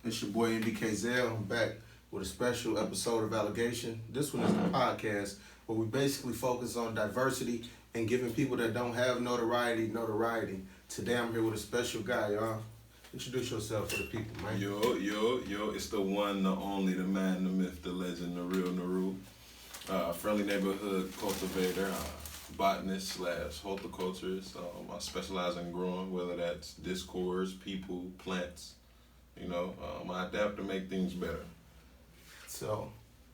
It's your boy NBKZL. I'm back with a special episode of Allegation. This one is the podcast where we basically focus on diversity and giving people that don't have notoriety. Today I'm here with a special guy, y'all. Introduce yourself to the people, man. Yo, it's the one, the only, the man, the myth, the legend, the real Naru. Friendly neighborhood cultivator, botanist / horticulturist. I specialize in growing, whether that's discords, people, plants. I adapt to make things better. So,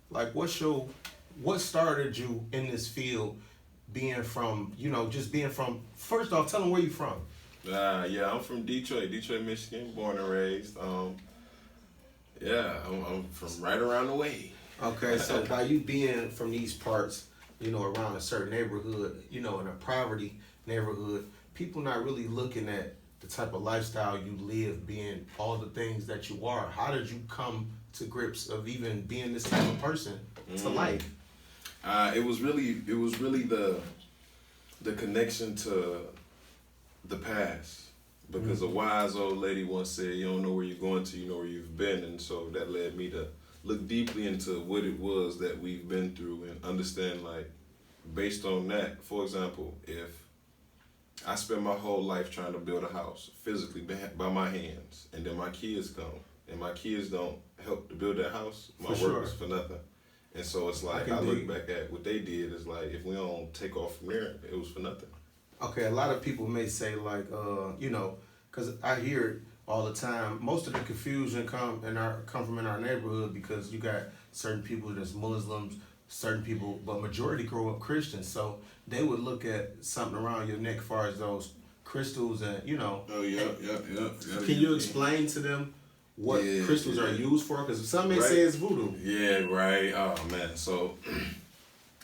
what started you in this field, first off, tell them where you from. I'm from Detroit, Michigan, born and raised. I'm from right around the way. Okay, so by you being from these parts, around a certain neighborhood, in a poverty neighborhood, people not really looking at the type of lifestyle you live, being all the things that you are. How did you come to grips of even being this type of person to life? It was really the connection to the past, because a wise old lady once said, "You don't know where you're going till you know where you've been," and so that led me to look deeply into what it was that we've been through and understand, like, based on that. For example, if I spend my whole life trying to build a house physically by my hands, and then my kids come, and my kids don't help to build that house, my work is for nothing. And so it's like, I look back at what they did, it's like, if we don't take off from there, it was for nothing. Okay, a lot of people may say, like, because I hear it all the time. Most of the confusion come from in our neighborhood, because you got certain people that's Muslims, certain people, but majority grow up Christians. So they would look at something around your neck as far as those crystals and, Oh, yeah. Can you explain to them what crystals are used for? Because some may say it's voodoo. Yeah, right. Oh, man. So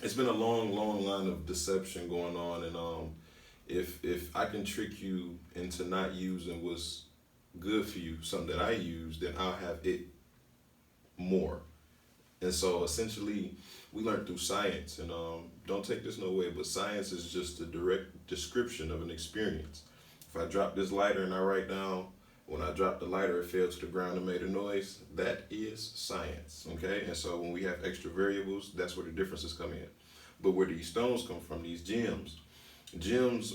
it's been a long line of deception going on. And if I can trick you into not using what's good for you, something that I use, then I'll have it more. And so essentially, we learned through science, and don't take this no way, but science is just a direct description of an experience. If I drop this lighter and I write down, when I dropped the lighter, it fell to the ground and made a noise, that is science, okay? And so when we have extra variables, that's where the differences come in. But where these stones come from, these gems,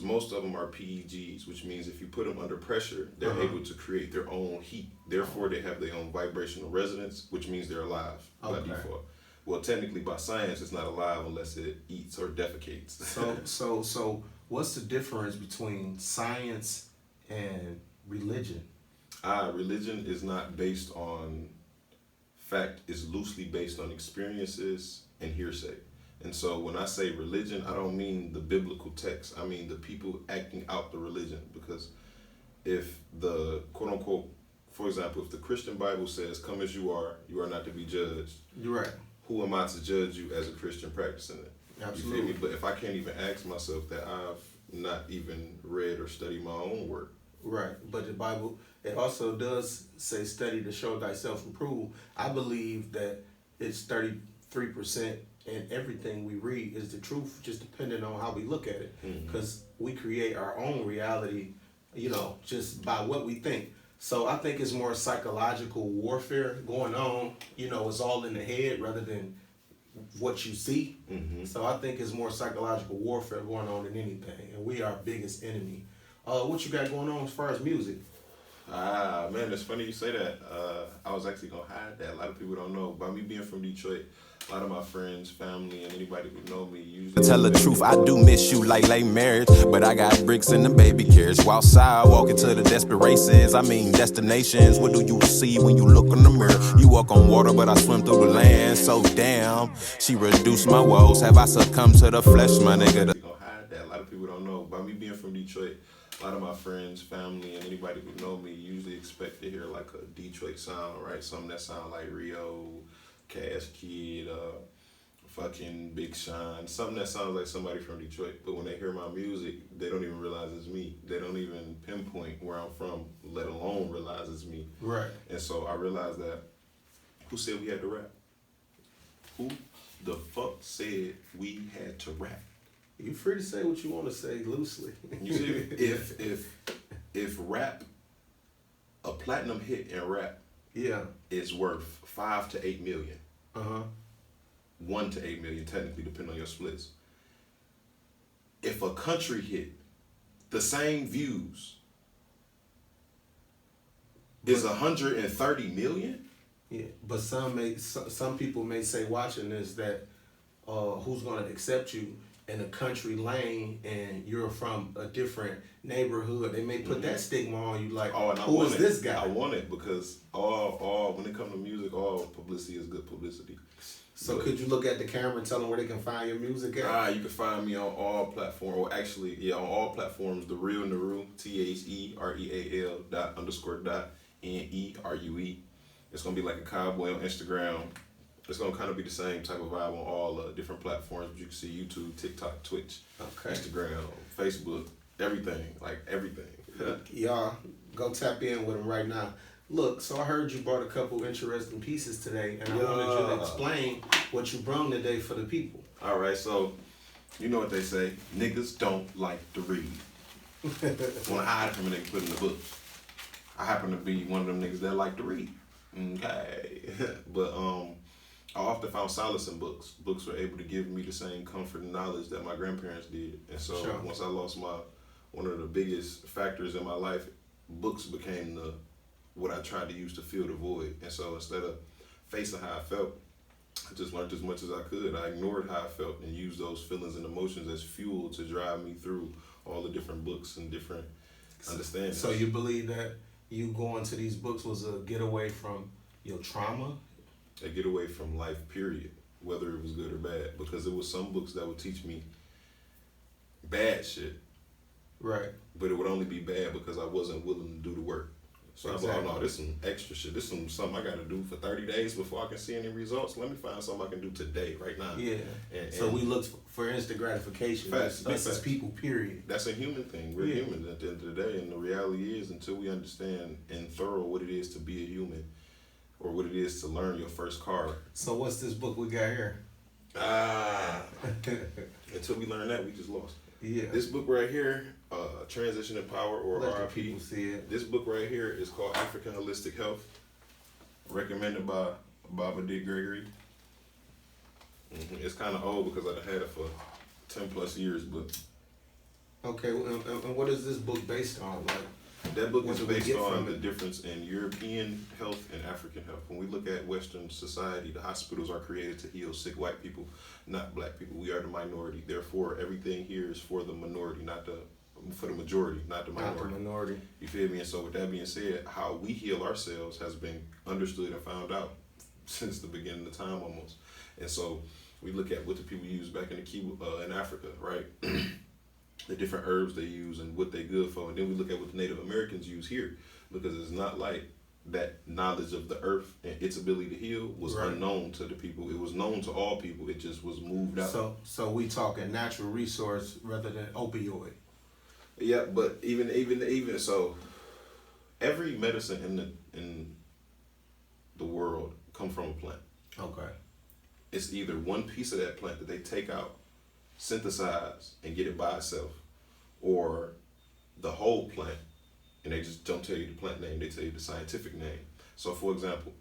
most of them are PEGs, which means if you put them under pressure, they're able to create their own heat. Therefore, they have their own vibrational resonance, which means they're alive by default. Well, technically, by science, it's not alive unless it eats or defecates. So what's the difference between science and religion? Religion is not based on fact. It's loosely based on experiences and hearsay. And so when I say religion, I don't mean the biblical text. I mean the people acting out the religion. Because if the quote-unquote, for example, if the Christian Bible says, "Come as you are not to be judged." You're right. Who am I to judge you as a Christian practicing it? Absolutely. You feel me? But if I can't even ask myself that, I've not even read or studied my own work. Right. But the Bible, it also does say, "Study to show thyself approved." I believe that it's 33%, and everything we read is the truth, just depending on how we look at it. Because we create our own reality, just by what we think. So I think it's more psychological warfare going on. It's all in the head rather than what you see. So I think it's more psychological warfare going on than anything. And we are our biggest enemy. What you got going on as far as music? Man, it's funny you say that. I was actually going to hide that. A lot of people don't know. By me being from Detroit, a lot of my friends, family, and anybody who know me usually... Tell the truth, I do miss you like late marriage, but I got bricks in the baby carriage. While outside, walking to the desperate races, destinations. What do you see when you look in the mirror? You walk on water, but I swim through the land. So damn, she reduced my woes. Have I succumbed to the flesh, my nigga? A lot of people don't know. By me being from Detroit, a lot of my friends, family, and anybody who know me usually expect to hear like a Detroit sound, right? Something that sound like Rio, Cash Kid, fucking Big Sean, something that sounds like somebody from Detroit. But when they hear my music, they don't even realize it's me. They don't even pinpoint where I'm from, let alone realize it's me. Right. And so I realized that, who said we had to rap? Who the fuck said we had to rap? You're free to say what you want to say loosely. You see, if rap, a platinum hit in rap is worth 5 to 8 million. 1 to 8 million, technically, depending on your splits. If a country hit, the same views is 130 million. Yeah, but some people may say watching this that who's gonna accept you in a country lane and you're from a different neighborhood. They may put that stigma on you, like, who is this guy? I want it because all when it comes to music, all publicity is good publicity. So could you look at the camera and tell them where they can find your music at? You can find me on all platforms, or actually, yeah, on all platforms. The Real Naru, TheReal._.NERUE. It's gonna be like a cowboy on Instagram. It's gonna kind of be the same type of vibe on all different platforms. You can see YouTube, TikTok, Twitch, Instagram, Facebook, everything, like everything. Y'all go tap in with them right now. Look, so I heard you brought a couple interesting pieces today, and I wanted you to explain what you brought today for the people. All right, so you know what they say: niggas don't like to read. Want to hide from a nigga, put in the books. I happen to be one of them niggas that like to read. Okay, but I often found solace in books. Books were able to give me the same comfort and knowledge that my grandparents did, and so once I lost one of the biggest factors in my life, books became what I tried to use to fill the void. And so instead of facing how I felt, I just learned as much as I could. I ignored how I felt and used those feelings and emotions as fuel to drive me through all the different books and different understandings. So you believe that you going to these books was a getaway from your trauma? A getaway from life, period, whether it was good or bad, because there was some books that would teach me bad shit. Right. But it would only be bad because I wasn't willing to do the work. So I was like, oh no, this some extra shit. This something I got to do for 30 days before I can see any results. Let me find something I can do today, right now. Yeah. So we look for instant gratification. Facts. Us as people, period. That's a human thing. We're humans at the end of the day. And the reality is, until we understand in thorough what it is to be a human, or what it is to learn your first car. So what's this book we got here? Until we learn that, we just lost. Yeah. This book right here, Transition in Power, or Let RIP. the people see it. This book right here is called African Holistic Health, recommended by Baba D. Gregory. It's kind of old because I've had it for 10 plus years, but. Okay, and what is this book based on? Like, that book is based on the difference in European health and African health. When we look at Western society, the hospitals are created to heal sick white people, not black people. We are the minority. Therefore, everything here is for the minority, for the majority, not the minority. Not the minority. You feel me? And so with that being said, how we heal ourselves has been understood and found out since the beginning of time almost. And so we look at what the people use back in Africa, right? The different herbs they use and what they're good for. And then we look at what the Native Americans use here, because it's not like that knowledge of the earth and its ability to heal was unknown to the people. It was known to all people. It just was moved out. So we talking natural resource rather than opioid. Yeah, but even so, every medicine in the world come from a plant. Okay. It's either one piece of that plant that they take out, synthesize, and get it by itself, or the whole plant, and they just don't tell you the plant name, they tell you the scientific name. So for example,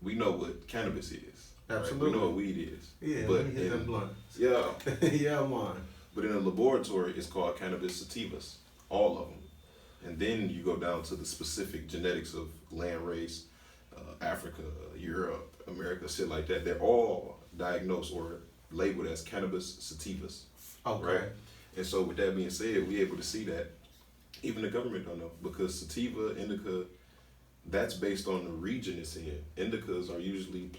we know what cannabis is. Absolutely. Right? We know what weed is. Yeah, but let me hit them blunts. Yeah. Yeah, man. But in a laboratory, it's called cannabis sativas, all of them. And then you go down to the specific genetics of land race, Africa, Europe, America, shit like that. They're all diagnosed or labeled as cannabis sativas. Okay. Right? And so with that being said, we're able to see that even the government don't know, because sativa, indica, that's based on the region it's in. Indicas are usually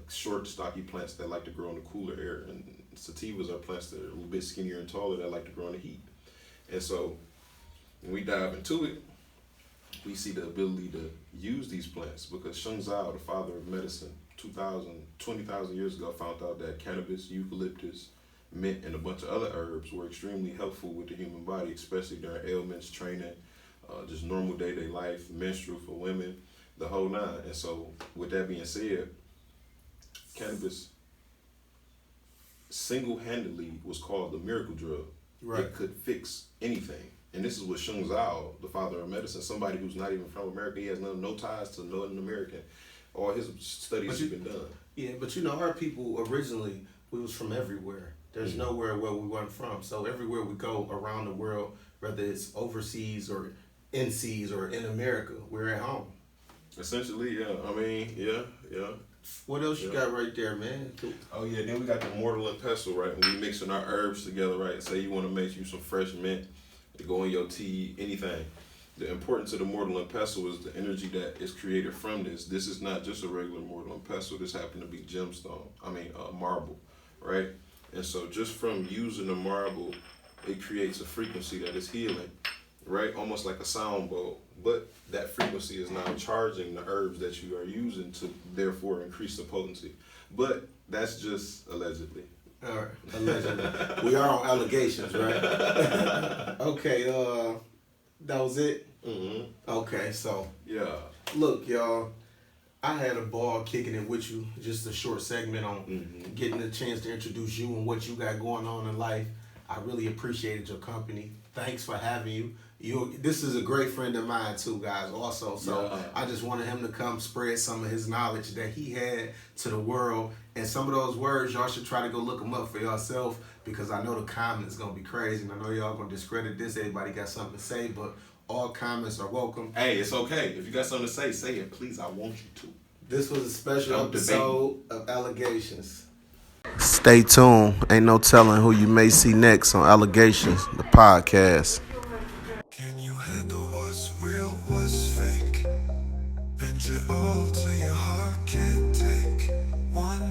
short, stocky plants that like to grow in the cooler air, and sativas are plants that are a little bit skinnier and taller that like to grow in the heat. And so when we dive into it, we see the ability to use these plants, because Sheng Zhao, the father of medicine, 20,000 years ago, found out that cannabis, eucalyptus, mint, and a bunch of other herbs were extremely helpful with the human body, especially during ailments, training, just normal day-to-day life, menstrual for women, the whole nine. And so with that being said, cannabis single-handedly was called the miracle drug. Right. It could fix anything. And this is what Shung Zhao, the father of medicine, somebody who's not even from America. He has no ties to Northern American. All his studies have been done. Yeah, but you know, our people originally, we was from everywhere. There's nowhere where we weren't from. So everywhere we go around the world, whether it's overseas or in seas or in America, we're at home. Essentially, yeah. I mean, yeah. What else you got right there, man? Oh yeah, then we got the mortar and pestle, right? When we mixing our herbs together, right? Say you want to make you some fresh mint to go in your tea, anything. The importance of the mortar and pestle is the energy that is created from this. This is not just a regular mortar and pestle. This happened to be marble, right? And so just from using the marble, it creates a frequency that is healing, right? Almost like a sound bowl. But that frequency is now charging the herbs that you are using to therefore increase the potency. But that's just allegedly. All right, allegedly. We are on allegations, right? Okay, that was it? Mm-hmm. Okay, so. Yeah. Look, y'all, I had a ball kicking it with you. Just a short segment on getting a chance to introduce you and what you got going on in life. I really appreciated your company. Thanks for having you. This is a great friend of mine too, guys, also. So I just wanted him to come spread some of his knowledge that he had to the world. And some of those words, y'all should try to go look them up for yourself, because I know the comments going to be crazy. And I know y'all going to discredit this. Everybody got something to say, but all comments are welcome. Hey, it's okay. If you got something to say it. Please, I want you to. This was a special No episode of Allegations. Stay tuned. Ain't no telling who you may see next on Allegations, the podcast.